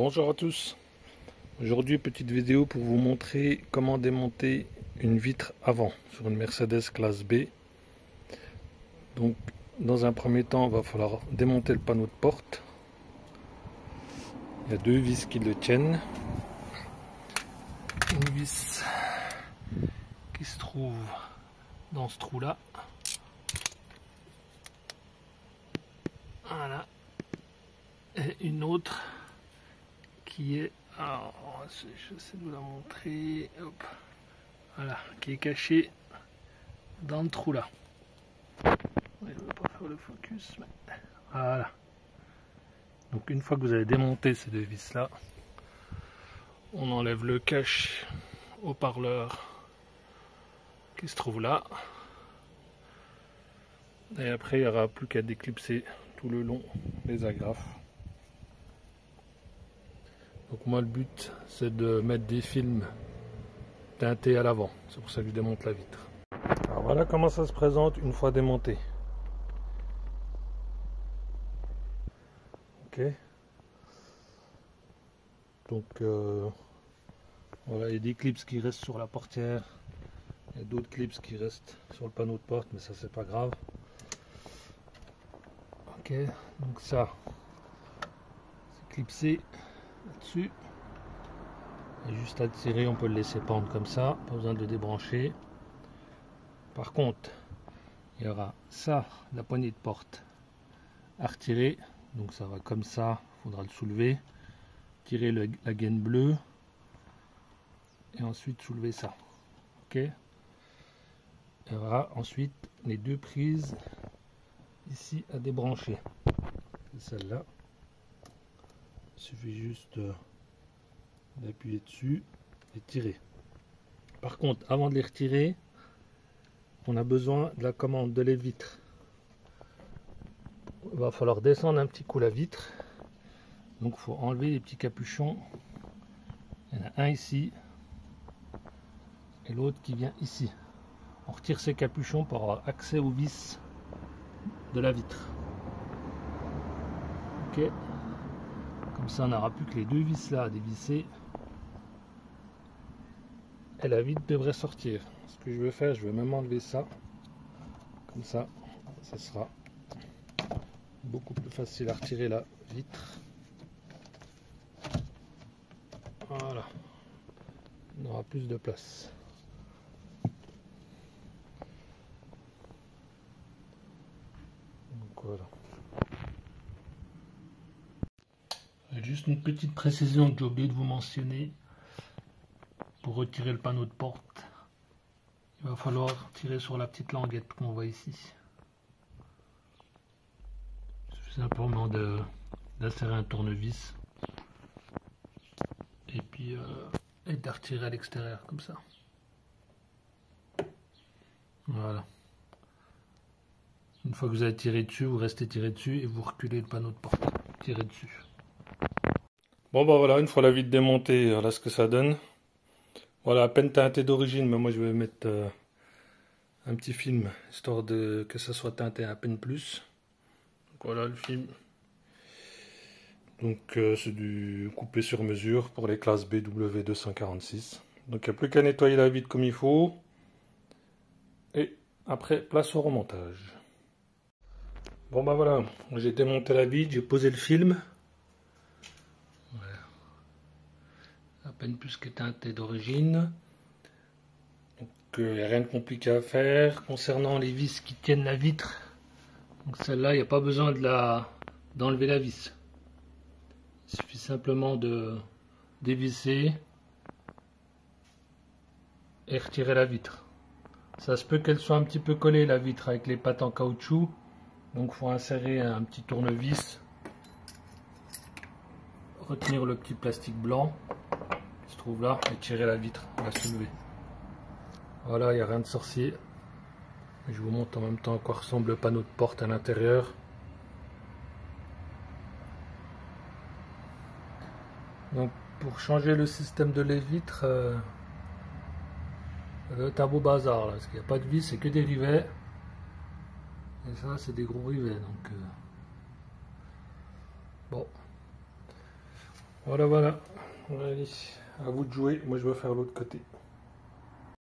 Bonjour à tous. Aujourd'hui, petite vidéo pour vous montrer comment démonter une vitre avant sur une Mercedes classe B. Donc, dans un premier temps, il va falloir démonter le panneau de porte. Il y a deux vis qui le tiennent. Une vis qui se trouve dans ce trou-là. Voilà. Et une autre qui est, alors, j'essaie de vous la montrer, hop, voilà, qui est cachée dans le trou là. Je ne vais pas faire le focus, mais voilà. Donc une fois que vous avez démonté ces deux vis là, on enlève le cache haut-parleur qui se trouve là. Et après il n'y aura plus qu'à déclipser tout le long les agrafes. Donc moi le but c'est de mettre des films teintés à l'avant, c'est pour ça que je démonte la vitre. Alors voilà comment ça se présente une fois démonté. Ok. Donc voilà, il y a des clips qui restent sur la portière, il y a d'autres clips qui restent sur le panneau de porte, mais ça c'est pas grave. Ok, donc ça c'est clipsé là-dessus. Et juste à tirer, on peut le laisser pendre comme ça, pas besoin de le débrancher. Par contre, il y aura ça, la poignée de porte à retirer, donc ça va comme ça, il faudra le soulever, tirer la gaine bleue et ensuite soulever ça. Ok. Il y aura ensuite les deux prises ici à débrancher. Celle-là, il suffit juste d'appuyer dessus et tirer. Par contre, avant de les retirer, on a besoin de la commande de les vitres. Il va falloir descendre un petit coup la vitre. Donc il faut enlever les petits capuchons. Il y en a un ici et l'autre qui vient ici. On retire ces capuchons pour avoir accès aux vis de la vitre. Ok. Comme ça on n'aura plus que les deux vis là à dévisser. Et la vitre devrait sortir. Ce que je vais faire, je vais même enlever ça. Comme ça, ça sera beaucoup plus facile à retirer la vitre. Voilà. On aura plus de place. Donc voilà. Et juste une petite précision que j'ai oublié de vous mentionner. Pour retirer le panneau de porte, il va falloir tirer sur la petite languette qu'on voit ici. Il suffit simplement d'insérer un tournevis et puis de retirer à l'extérieur comme ça. Voilà. Une fois que vous avez tiré dessus, vous restez tiré dessus et vous reculez le panneau de porte. Tirez dessus. Bon bah voilà, une fois la vitre démontée, voilà ce que ça donne. Voilà, à peine teinté d'origine, mais moi je vais mettre un petit film, histoire que ça soit teinté à peine plus. Donc voilà le film. Donc c'est du coupé sur mesure pour les classes BW 246. Donc il n'y a plus qu'à nettoyer la vitre comme il faut. Et après, place au remontage. Bon bah voilà, j'ai démonté la vitre, j'ai posé le film. Voilà. À peine plus que teinté d'origine. Donc il n'y a rien de compliqué à faire. Concernant les vis qui tiennent la vitre, donc celle-là, il n'y a pas besoin d'enlever la vis. Il suffit simplement de dévisser et retirer la vitre. Ça se peut qu'elle soit un petit peu collée la vitre avec les pattes en caoutchouc. Donc il faut insérer un petit tournevis, retenir le petit plastique blanc qui se trouve là et tirer la vitre, la soulever. Voilà, il n'y a rien de sorcier. Je vous montre en même temps à quoi ressemble le panneau de porte à l'intérieur. Donc pour changer le système de les vitres, c'est un beau bazar là, parce qu'il n'y a pas de vis, c'est que des rivets. Et ça c'est des gros rivets, donc bon. Voilà, voilà. Allez, à vous de jouer. Moi, je vais faire l'autre côté.